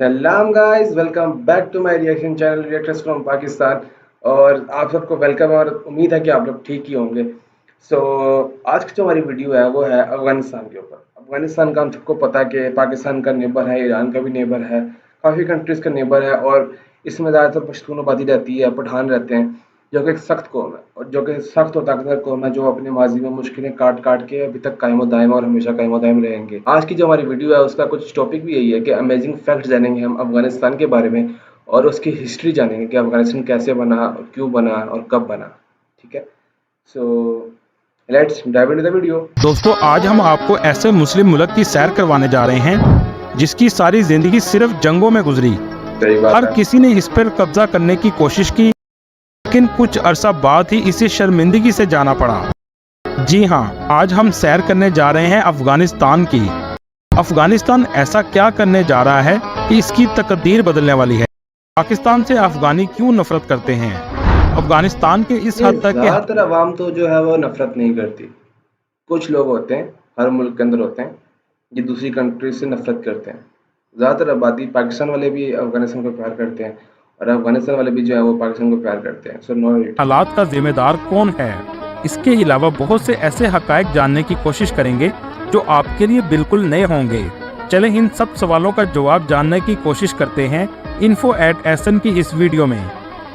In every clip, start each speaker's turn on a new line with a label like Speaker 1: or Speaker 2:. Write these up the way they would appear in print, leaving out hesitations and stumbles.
Speaker 1: सलाम guys, welcome back to my reaction channel reactors from Pakistan. और आप सबको वेलकम और उम्मीद है कि आप लोग ठीक ही होंगे। आज की जो हमारी वीडियो है वो है अफगानिस्तान के ऊपर। अफगानिस्तान का हम सबको पता है कि पाकिस्तान का नेबर है, ईरान का भी नेबर है, काफ़ी कंट्रीज़ का नेबर है। और इसमें ज़्यादातर पश्तून आबादी रहती है, पठान रहते हैं, जो कि एक सख्त कौम है और जो कि सख्त और ताकतवर कौम है, जो अपने माजी में मुश्किलें काट काट के अभी तक कायम दायम और हमेशा कायम दायम रहेंगे। आज की जो हमारी वीडियो है उसका कुछ टॉपिक भी यही है कि अमेजिंग फैक्ट जानेंगे हम अफगानिस्तान के बारे में और उसकी हिस्ट्री जानेंगे कि अफगानिस्तान कैसे बना और क्यों बना और कब बना। ठीक है, so let's dive into the video.
Speaker 2: दोस्तों, आज हम आपको ऐसे मुस्लिम मुल्क की सैर करवाने जा रहे हैं जिसकी सारी जिंदगी सिर्फ जंगों में गुजरी।
Speaker 1: सही बात
Speaker 2: हर
Speaker 1: है।
Speaker 2: किसी ने इस पर कब्जा करने की कोशिश की, लेकिन कुछ अरसा बाद ही इसे शर्मिंदगी से जाना पड़ा। जी हाँ, आज हम सैर करने जा रहे हैं अफगानिस्तान की। अफगानिस्तान ऐसा क्या करने जा रहा है कि इसकी तकदीर बदलने वाली है। पाकिस्तान से अफगानी क्यों नफरत करते हैं? अफगानिस्तान के इस हद तक कि
Speaker 1: ज़्यादातर अवाम तो जो है वो नफरत नहीं करती। कुछ लोग होते हैं, हर मुल्क के अंदर होते हैं, जो दूसरी कंट्री से नफरत करते हैं। ज़्यादातर आबादी पाकिस्तान वाले भी अफगानिस्तान को प्यार करते हैं और अफगानिस्तान वाले भी जो है वो पाकिस्तान को प्यार करते हैं। So know it.
Speaker 2: हालात का जिम्मेदार कौन है, इसके अलावा बहुत से ऐसे हकायक जानने की कोशिश करेंगे जो आपके लिए बिल्कुल नए होंगे। चलें इन सब सवालों का जवाब जानने की कोशिश करते हैं info@SN की इस वीडियो में।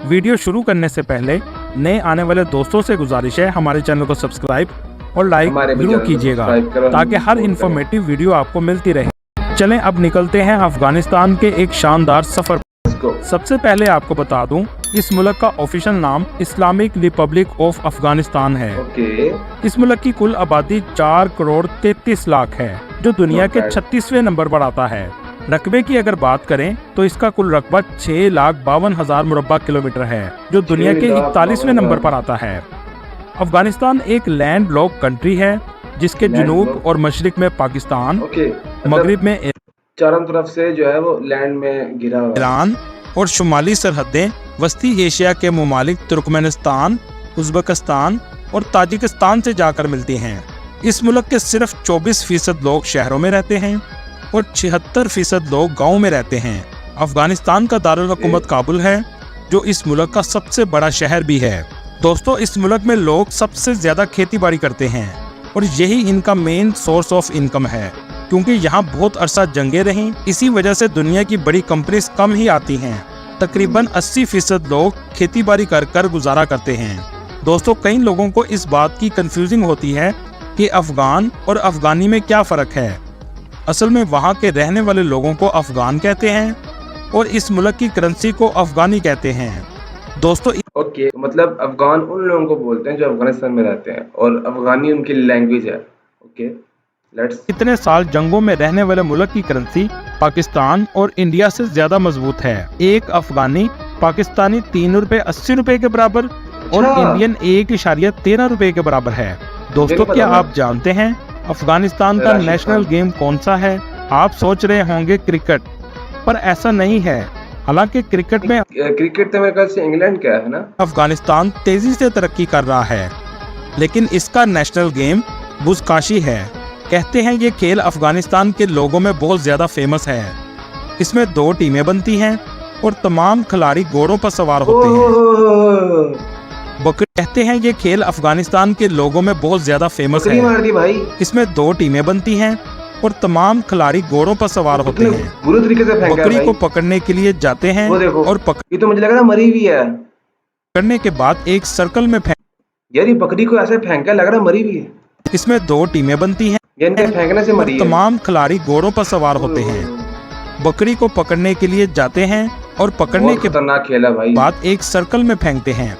Speaker 2: वीडियो शुरू करने से पहले नए आने वाले दोस्तों से गुजारिश है हमारे चैनल को सब्सक्राइब और लाइक
Speaker 1: हमारे भी
Speaker 2: जरूर
Speaker 1: चैनल को
Speaker 2: कीजिएगा
Speaker 1: सब्सक्राइब करो,
Speaker 2: ताकि हर
Speaker 1: सपोर्ट
Speaker 2: इंफॉर्मेटिव वीडियो आपको मिलती रहे। चलें अब निकलते हैं अफगानिस्तान के एक शानदार सफर।
Speaker 1: करें।
Speaker 2: सबसे पहले आपको बता दूं, इस मुल्क का ऑफिशियल नाम इस्लामिक रिपब्लिक ऑफ अफगानिस्तान है।
Speaker 1: ओके,
Speaker 2: इस मुल्क की कुल आबादी 4 करोड़ 33 लाख है, जो दुनिया के 36वें नंबर पर आता है। रकबे की अगर बात करें तो इसका कुल रकबा 6,52,000 मुरब्बा किलोमीटर है, जो दुनिया के 41वें नंबर पर आता है। अफगानिस्तान एक लैंड लॉक कंट्री है जिसके जुनूब और मशरिक में पाकिस्तान,
Speaker 1: ओके,
Speaker 2: मगरिब में
Speaker 1: चारों तरफ से जो है वो लैंड में घिरा हुआ है।
Speaker 2: ईरान और शुमाली सरहदें वस्ती एशिया के ममालिक तुर्कमेनिस्तान, उज़्बेकिस्तान और ताजिकिस्तान से जाकर मिलती हैं। इस मुल्क के सिर्फ 24% लोग शहरों में रहते हैं और 76% लोग गाँव में रहते हैं। अफगानिस्तान का दारुल हुकूमत काबुल है, जो इस मुल्क का सबसे बड़ा शहर भी है। दोस्तों, इस मुल्क में लोग सबसे ज्यादा खेती बाड़ी करते हैं और यही इनका मेन सोर्स ऑफ इनकम है। क्योंकि यहाँ बहुत अरसा जंगें रहीं, इसी वजह से दुनिया की बड़ी कंपनीज कम ही आती हैं। तकरीबन 80% लोग खेती बाड़ी कर कर गुजारा करते हैं। दोस्तों, कई लोगों को इस बात की कंफ्यूजिंग होती है कि अफगान और अफगानी में क्या फ़र्क है। असल में वहाँ के रहने वाले लोगों को अफगान कहते हैं और इस मुल्क की करेंसी को अफगानी कहते हैं। दोस्तों,
Speaker 1: ओके, मतलब अफगान उन लोगों को बोलते हैं जो अफगानिस्तान में रहते हैं और अफगानी उनकी लैंग्वेज है। Okay, let's.
Speaker 2: इतने साल जंगों में रहने वाले मुल्क की करेंसी पाकिस्तान और इंडिया से ज्यादा मजबूत है। एक अफगानी पाकिस्तानी 3 रुपए 80 रुपए के बराबर और इंडियन 1.13 रुपए के बराबर है। दोस्तों, क्या आप जानते हैं अफगानिस्तान का नेशनल गेम कौन सा है? आप सोच रहे होंगे क्रिकेट, पर ऐसा नहीं है। हालांकि क्रिकेट
Speaker 1: क्रिकेट तो मेरे ख्याल से इंग्लैंड का है ना।
Speaker 2: अफगानिस्तान तेजी से तरक्की कर रहा है, लेकिन इसका नेशनल गेम बुज़काशी है। कहते हैं ये खेल अफगानिस्तान के लोगों में बहुत ज्यादा फेमस है। इसमें 2 टीमें बनती हैं और तमाम खिलाड़ी घोड़ों पर सवार होते हैं। कहते हैं ये खेल अफगानिस्तान के लोगों में बहुत ज्यादा फेमस है।
Speaker 1: मार दी भाई।
Speaker 2: इसमें 2 टीमें बनती हैं और तमाम खिलाड़ी घोड़ों पर सवार होते हैं।
Speaker 1: बुरी तरीके से फेंका
Speaker 2: बकरी
Speaker 1: है
Speaker 2: को पकड़ने के लिए जाते हैं और
Speaker 1: ये तो मुझे लग रहा है मरी हुई है।
Speaker 2: पकड़ने के बाद एक सर्कल में
Speaker 1: यार ये बकरी को ऐसे फेंका, लग रहा है मरी हुई है।
Speaker 2: इसमें 2 टीमें बनती हैं।
Speaker 1: इनके फेंकने से मरी है।
Speaker 2: तमाम खिलाड़ी घोड़ों पर सवार होते हैं, बकरी को पकड़ने के लिए जाते हैं और पकड़ने के
Speaker 1: खतरनाक खेल है भाई।
Speaker 2: बाद एक सर्कल में फेंकते हैं।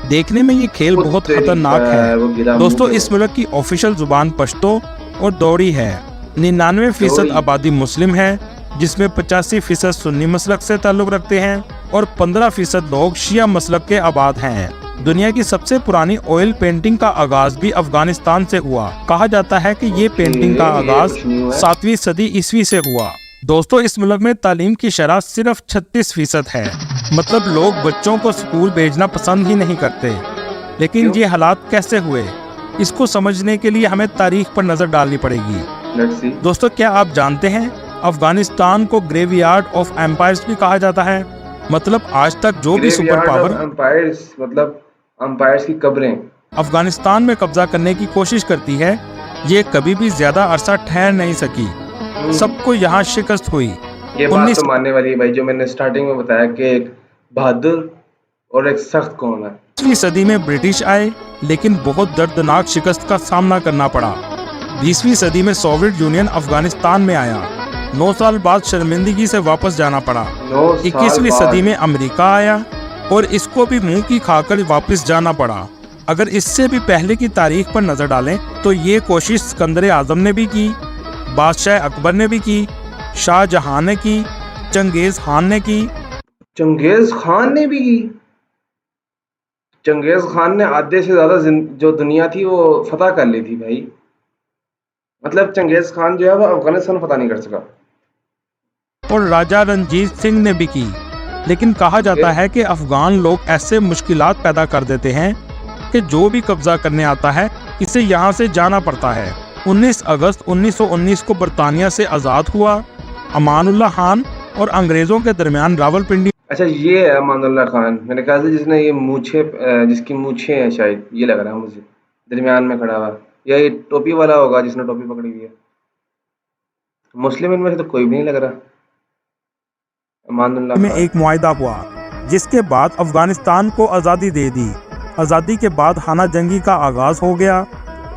Speaker 2: देखने में ये खेल बहुत खतरनाक है। दोस्तों, इस मुल्क की ऑफिशियल जुबान पश्तो और दौरी है। 99% आबादी मुस्लिम है, जिसमें 85% सुन्नी मसलक से ताल्लुक रखते हैं और 15% लोग शिया मसलक के आबाद हैं। दुनिया की सबसे पुरानी ऑयल पेंटिंग का आगाज भी अफगानिस्तान से हुआ। कहा जाता है कि ये पेंटिंग का आगाज 7वीं सदी ईस्वी से हुआ। दोस्तों, इस मुल्क में तालीम की शरह सिर्फ 36% है। मतलब लोग बच्चों को स्कूल भेजना पसंद ही नहीं करते। लेकिन ये हालात कैसे हुए, इसको समझने के लिए हमें तारीख पर नजर डालनी पड़ेगी। दोस्तों, क्या आप जानते हैं अफगानिस्तान को ग्रेवयार्ड ऑफ एम्पायर्स भी कहा जाता है। मतलब आज तक जो भी सुपर पावर
Speaker 1: एम्पायर्स मतलब एम्पायर्स की कब्रें
Speaker 2: अफगानिस्तान में कब्जा करने की कोशिश करती है, ये कभी भी ज्यादा अरसा ठहर नहीं सकी। सबको यहाँ शिकस्त हुई।
Speaker 1: ये बात तो मानने वाली है भाई, जो मैंने स्टार्टिंग में बताया कि एक बहादुर और एक सख्त कौम है।
Speaker 2: 20वीं सदी में ब्रिटिश आए, लेकिन बहुत दर्दनाक शिकस्त का सामना करना पड़ा। 20वीं सदी में सोवियत यूनियन अफगानिस्तान में आया। 9 साल बाद शर्मिंदगी से वापस जाना पड़ा। 21वीं सदी में अमेरिका आया और इसको भी मुंह की खाकर वापस जाना पड़ा। अगर इससे भी पहले की तारीख पर नजर डालें तो ये कोशिश सिकंदर आजम ने भी की, बादशाह अकबर ने भी की, शाहजहां ने की, चंगेज खान ने की।
Speaker 1: चंगेज खान ने भी की। चंगेज खान ने आधे से ज्यादा जो दुनिया थी वो फतह कर ली थी भाई। मतलब चंगेज खान जो है वो अफगानिस्तान फतह नहीं कर सका।
Speaker 2: और राजा रणजीत सिंह ने भी की। लेकिन कहा जाता है कि अफगान लोग ऐसे मुश्किलात पैदा कर देते हैं कि जो भी कब्जा करने आता है इसे यहाँ से जाना पड़ता है। 19 अगस्त 1919 को बरतानिया से आज़ाद हुआ। अमानुल्लाह खान और अंग्रेज़ों के दरमियान रावलपिंडी।
Speaker 1: अच्छा, ये है अमानुल्लाह खान, मेरे ख्याल से जिसने ये मूछे जिसकी मूछे हैं, शायद ये लग रहा है मुझे, दरमियान में खड़ा हुआ, या ये टोपी वाला होगा जिसने टोपी पकड़ी हुई है। मुस्लिम इनमें से तो कोई भी नहीं लग रहा। अमानुल्लाह
Speaker 2: में एक मुआहदा हुआ जिसके बाद अफगानिस्तान को आज़ादी दे दी। आज़ादी के बाद खाना जंगी का आगाज़ हो गया।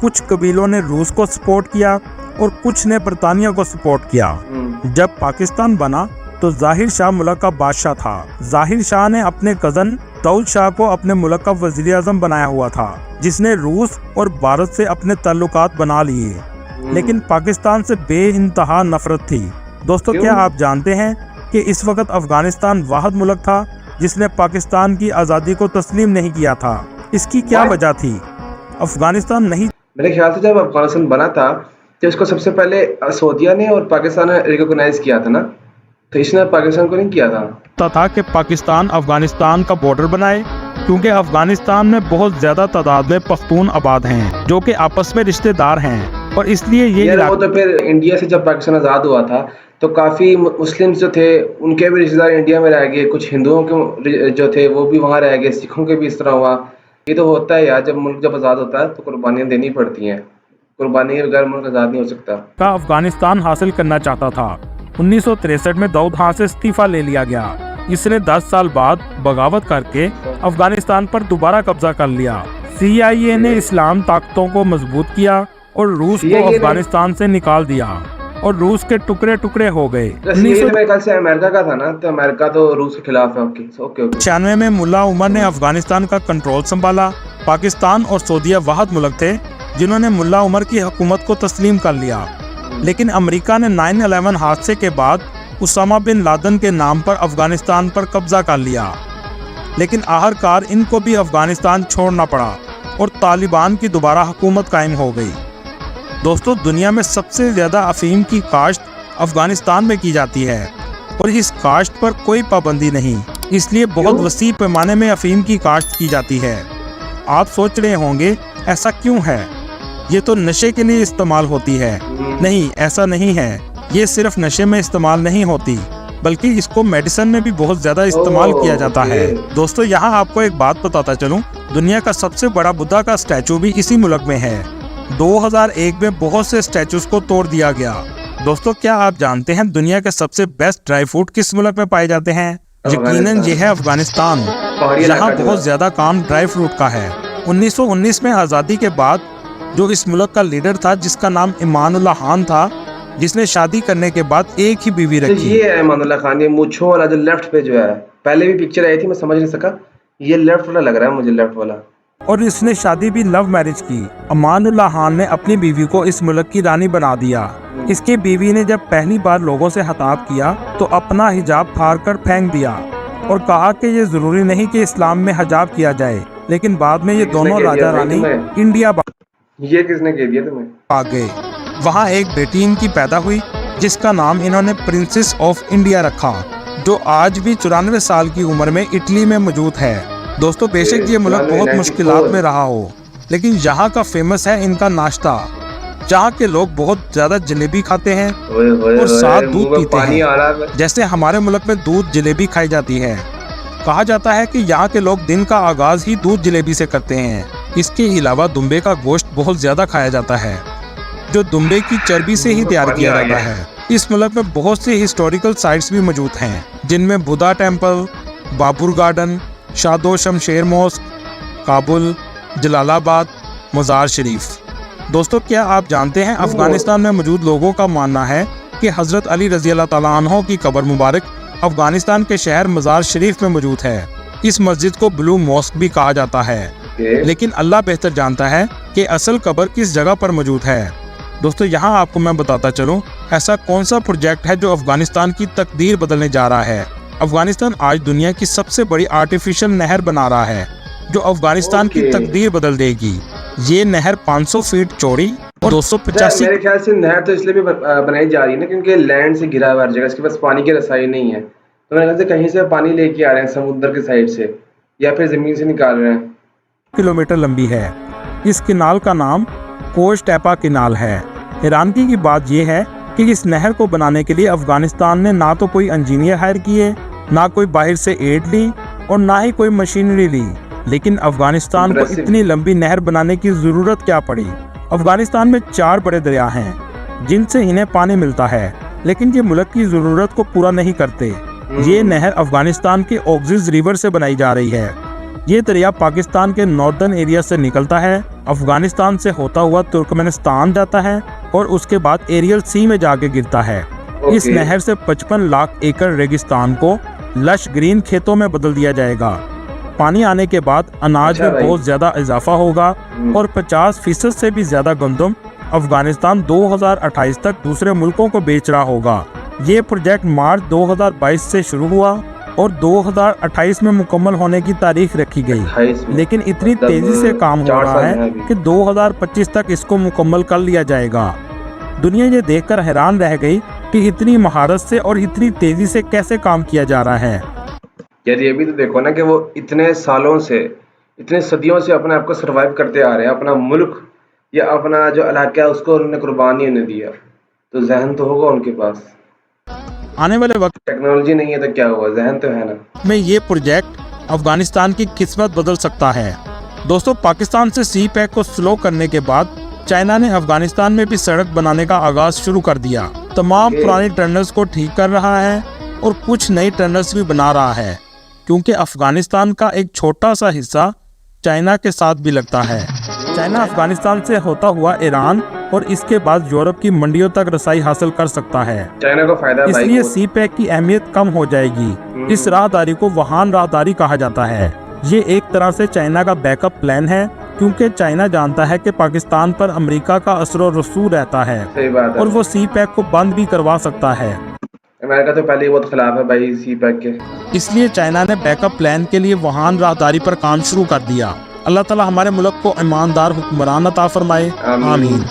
Speaker 2: कुछ कबीलों ने रूस को सपोर्ट किया और कुछ ने बरतानिया को सपोर्ट किया। जब पाकिस्तान बना तो जाहिर शाह मुल्क का बादशाह था। जाहिर शाह ने अपने कज़न दाऊद शाह को अपने मुल्क का वज़ीर आज़म बनाया हुआ था, जिसने रूस और भारत से अपने ताल्लुकात बना लिए। लेकिन पाकिस्तान से बेइंतहा नफरत थी। दोस्तों, क्या आप जानते हैं कि इस वक्त अफगानिस्तान वाहिद मुल्क था जिसने पाकिस्तान की आज़ादी को तस्लीम नहीं किया था? इसकी क्या वजह थी? अफगानिस्तान नहीं,
Speaker 1: मेरे ख्याल से जब अफगानिस्तान बना था तो इसको सबसे पहले सऊदीया ने और पाकिस्तान ने रिकॉग्नाइज किया था ना, तो इसने पाकिस्तान को नहीं किया था
Speaker 2: कि पाकिस्तान अफगानिस्तान का बॉर्डर बनाए, क्योंकि अफगानिस्तान में बहुत ज्यादा तादाद में पख्तून आबाद हैं जो कि आपस में रिश्तेदार हैं, और इसलिए ये
Speaker 1: वो तो फिर इंडिया से जब पाकिस्तान आज़ाद हुआ था तो काफ़ी मुस्लिम जो थे उनके भी रिश्तेदार इंडिया में रह गए, कुछ हिंदुओं के जो थे वो भी वहाँ रह गए, सिखों के भी इस तरह हुआ। ये तो होता है यार, जब मुल्क जब आज़ाद होता है तो कुर्बानियाँ देनी पड़ती हैं। कुर्बानी के बगैर मुल्क आज़ाद नहीं हो सकता।
Speaker 2: का अफगानिस्तान हासिल करना चाहता था। 1963 में दाऊद खान से इस्तीफा ले लिया गया। इसने 10 साल बाद बगावत करके अफगानिस्तान पर दोबारा कब्जा कर लिया। CIA ने इस्लाम ताकतों को मजबूत किया और रूस को अफगानिस्तान से निकाल दिया और रूस के टुकड़े टुकड़े हो गए।
Speaker 1: 1996 से अमेरिका का था ना, तो अमेरिका तो रूस के खिलाफ है। ओके।
Speaker 2: 96 में मुल्ला उमर ने अफगानिस्तान का कंट्रोल संभाला। पाकिस्तान और सऊदीया वाहिद मुल्क थे जिन्होंने मुल्ला उमर की हुकूमत को तस्लीम कर लिया। लेकिन अमेरिका ने 9/11 हादसे के बाद उसामा बिन लादेन के नाम पर अफगानिस्तान पर कब्जा कर लिया। लेकिन आखिरकार इनको भी अफगानिस्तान छोड़ना पड़ा और तालिबान की दोबारा हुकूमत कायम हो गई। दोस्तों, दुनिया में सबसे ज़्यादा अफीम की काश्त अफगानिस्तान में की जाती है और इस काश्त पर कोई पाबंदी नहीं, इसलिए बहुत वसी पैमाने में अफीम की काश्त की जाती है। आप सोच रहे होंगे ऐसा क्यों है, ये तो नशे के लिए इस्तेमाल होती है। नहीं, ऐसा नहीं है। ये सिर्फ नशे में इस्तेमाल नहीं होती, बल्कि इसको मेडिसिन में भी बहुत ज़्यादा इस्तेमाल किया जाता है। दोस्तों, यहाँ आपको एक बात बताता चलूँ, दुनिया का सबसे बड़ा बुद्धा का स्टैचू भी इसी मुल्क में है। 2001 में बहुत से स्टैचूज को तोड़ दिया गया। दोस्तों, क्या आप जानते हैं दुनिया के सबसे बेस्ट ड्राई फ्रूट किस मुल्क में पाए जाते हैं? यकीनन ये है अफगानिस्तान। यहाँ बहुत ज्यादा काम ड्राई फ्रूट का है। 1919 में आज़ादी के बाद जो इस मुल्क का लीडर था, जिसका नाम अमानुल्लाह खान था, जिसने शादी करने के बाद एक ही बीवी रखी।
Speaker 1: तो ये है अमानुल्लाह खान, ये मूंछों वाला जो लेफ्ट पे जो है, पहले भी पिक्चर आई थी, मैं समझ नहीं सका, ये लेफ्ट वाला लग रहा है मुझे, लेफ्ट वाला।
Speaker 2: और इसने शादी भी लव मैरिज की। अमानुल्लाह खान ने अपनी बीवी को इस मुल्क की रानी बना दिया। इसकी बीवी ने जब पहली बार लोगों से खिताब किया तो अपना हिजाब फाड़ कर फेंक दिया और कहा कि ये जरूरी नहीं कि इस्लाम में हिजाब किया जाए। लेकिन बाद में ये दोनों राजा रानी इंडिया
Speaker 1: ये किसने कह दिया तुम्हें
Speaker 2: आ गए। वहाँ एक बेटी इनकी पैदा हुई जिसका नाम इन्होंने प्रिंसेस ऑफ इंडिया रखा, जो आज भी 94 साल की उम्र में इटली में मौजूद है। दोस्तों, बेशक ये मुल्क बहुत मुश्किलात में रहा हो, लेकिन यहाँ का फेमस है इनका नाश्ता। जहाँ के लोग बहुत ज्यादा जलेबी खाते हैं
Speaker 1: ओए होए
Speaker 2: और साथ
Speaker 1: होए,
Speaker 2: दूध
Speaker 1: मुंह में
Speaker 2: पीते
Speaker 1: पानी आ रहा है।
Speaker 2: जैसे हमारे मुल्क में दूध जलेबी खाई जाती है। कहा जाता है कि यहाँ के लोग दिन का आगाज ही दूध जलेबी से करते हैं। इसके अलावा दुम्बे का गोश्त बहुत ज्यादा खाया जाता है, जो दुम्बे की चर्बी से ही तैयार किया जाता है। इस मुल्क में बहुत से हिस्टोरिकल साइट्स भी मौजूद हैं, जिनमें Buddha temple, Babur garden, Shah Do Shamshira mosque, Kabul, Jalalabad, Mazar Sharif. दोस्तों, क्या आप जानते हैं अफगानिस्तान में मौजूद लोगों का मानना है कि हज़रत अली रज़ी अल्लाह तआला अन्हो की कब्र मुबारक अफगानिस्तान के शहर मज़ार शरीफ में मौजूद है। इस मस्जिद को ब्लू मॉस्क भी कहा जाता है, लेकिन अल्लाह बेहतर जानता है कि असल कब्र किस जगह पर मौजूद है। दोस्तों, यहाँ आपको मैं बताता चलूँ, ऐसा कौन सा प्रोजेक्ट है जो अफगानिस्तान की तकदीर बदलने जा रहा है। अफगानिस्तान आज दुनिया की सबसे बड़ी आर्टिफिशियल नहर बना रहा है, जो अफगानिस्तान की तकदीर बदल देगी। ये नहर 500 फीट चौड़ी और 285।
Speaker 1: मेरे ख्याल से नहर तो इसलिए भी बनाई जा रही है ना, क्योंकि लैंड से घिरा हुआ हर जगह, इसके पास पानी की रसाई नहीं है। तो मेरे ख्याल से कहीं से पानी लेके आ रहे हैं, समुद्र के साइड से या फिर जमीन से निकाल रहे हैं।
Speaker 2: किलोमीटर लंबी है। इस किनाल का नाम कोश टैपा किनाल है। हैरानगी की बात यह है कि इस नहर को बनाने के लिए अफगानिस्तान ने ना तो कोई इंजीनियर हायर किए, ना कोई बाहर से एड ली और ना ही कोई मशीनरी ली। लेकिन अफगानिस्तान को इतनी लंबी नहर बनाने की जरूरत क्या पड़ी? अफगानिस्तान में 4 बड़े दरिया हैं, जिनसे इन्हें पानी मिलता है, लेकिन ये मुल्क की जरूरत को पूरा नहीं करते। ये नहर अफगानिस्तान के ओक्सिस रिवर से बनाई जा रही है। ये दरिया पाकिस्तान के नॉर्दर्न एरिया से निकलता है, अफगानिस्तान से होता हुआ तुर्कमेनिस्तान जाता है और उसके बाद एरियल सी में जाके गिरता है। इस नहर से 55 लाख एकड़ रेगिस्तान को लश ग्रीन खेतों में बदल दिया जाएगा। पानी आने के बाद अनाज में बहुत ज्यादा इजाफा होगा और 50% से भी ज्यादा गंदम अफगानिस्तान 2028 तक दूसरे मुल्कों को बेच रहा होगा। ये प्रोजेक्ट मार्च 2022 से शुरू हुआ और 2028 में मुकम्मल होने की तारीख रखी गई, लेकिन इतनी तेजी से काम हो रहा है कि 2025 तक इसको मुकम्मल कर लिया जाएगा। दुनिया ये देखकर हैरान रह गई कि इतनी महारत से और इतनी तेजी से कैसे काम किया जा रहा है।
Speaker 1: यार ये भी तो देखो ना कि वो इतने सालों से, इतने सदियों से अपने आप को सर्वाइव करते आ रहे हैं। अपना मुल्क या अपना जो इलाका है उसको उन्होंने कुर्बानी उन्हें दिया, तो जहन तो होगा उनके पास।
Speaker 2: आने वाले वक्त
Speaker 1: टेक्नोलॉजी नहीं है तो क्या हुआ, जहन तो है ना।
Speaker 2: में ये प्रोजेक्ट अफगानिस्तान की किस्मत बदल सकता है। दोस्तों, पाकिस्तान से सी पैक को स्लो करने के बाद चाइना ने अफगानिस्तान में भी सड़क बनाने का आगाज शुरू कर दिया। तमाम पुराने टनल्स को ठीक कर रहा है और कुछ नई टनल्स भी बना रहा है, क्योंकि अफगानिस्तान का एक छोटा सा हिस्सा चाइना के साथ भी लगता है। चाइना अफगानिस्तान से होता हुआ ईरान और इसके बाद यूरोप की मंडियों तक रसाई हासिल कर सकता है।
Speaker 1: चाइना को फायदा है,
Speaker 2: इसलिए सी पैक की अहमियत कम हो जाएगी। इस राहदारी को वुहान राहदारी कहा जाता है। ये एक तरह से चाइना का बैकअप प्लान है, क्योंकि चाइना जानता है कि पाकिस्तान पर अमेरिका का असर और रसूख रहता है।
Speaker 1: सही बात है।
Speaker 2: और वो सी पैक को बंद भी करवा सकता है।
Speaker 1: अमेरिका तो पहले ही बहुत खिलाफ है भाई सी पैक के।
Speaker 2: इसलिए चाइना ने बैकअप प्लान के लिए वुहान राहदारी पर काम शुरू कर दिया। अल्लाह ताला हमारे मुल्क को ईमानदार हुक्मरान अता फरमाए, आमीन।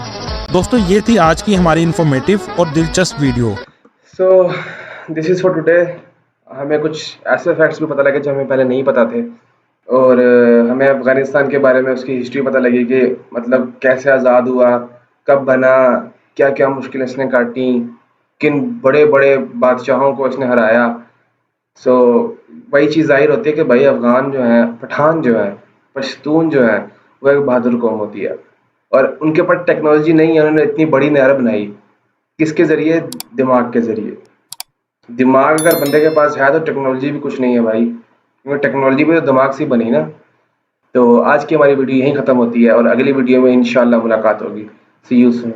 Speaker 2: दोस्तों, ये थी आज की हमारी इंफॉर्मेटिव और दिलचस्प video.
Speaker 1: So this is for today. हमें कुछ ऐसे फैक्ट्स भी पता लगे जो हमें पहले नहीं पता थे, और हमें अफ़गानिस्तान के बारे में उसकी हिस्ट्री पता लगी कि मतलब कैसे आज़ाद हुआ, कब बना, क्या क्या मुश्किलें इसने काटी, किन बड़े बड़े बादशाहों को इसने हराया। सो वही चीज़ ज़ाहिर होती है कि भाई अफ़गान जो हैं, पठान जो हैं, पश्तून जो हैं, वो एक बहादुर कौम होती है। और उनके पास टेक्नोलॉजी नहीं है, उन्होंने इतनी बड़ी नहर बनाई किसके ज़रिए? दिमाग के ज़रिए। दिमाग अगर बंदे के पास है तो टेक्नोलॉजी भी कुछ नहीं है भाई, क्योंकि टेक्नोलॉजी भी तो दिमाग से बनी ना। तो आज की हमारी वीडियो यहीं ख़त्म होती है और अगली वीडियो में इंशाल्लाह मुलाकात होगी। सी यू सून।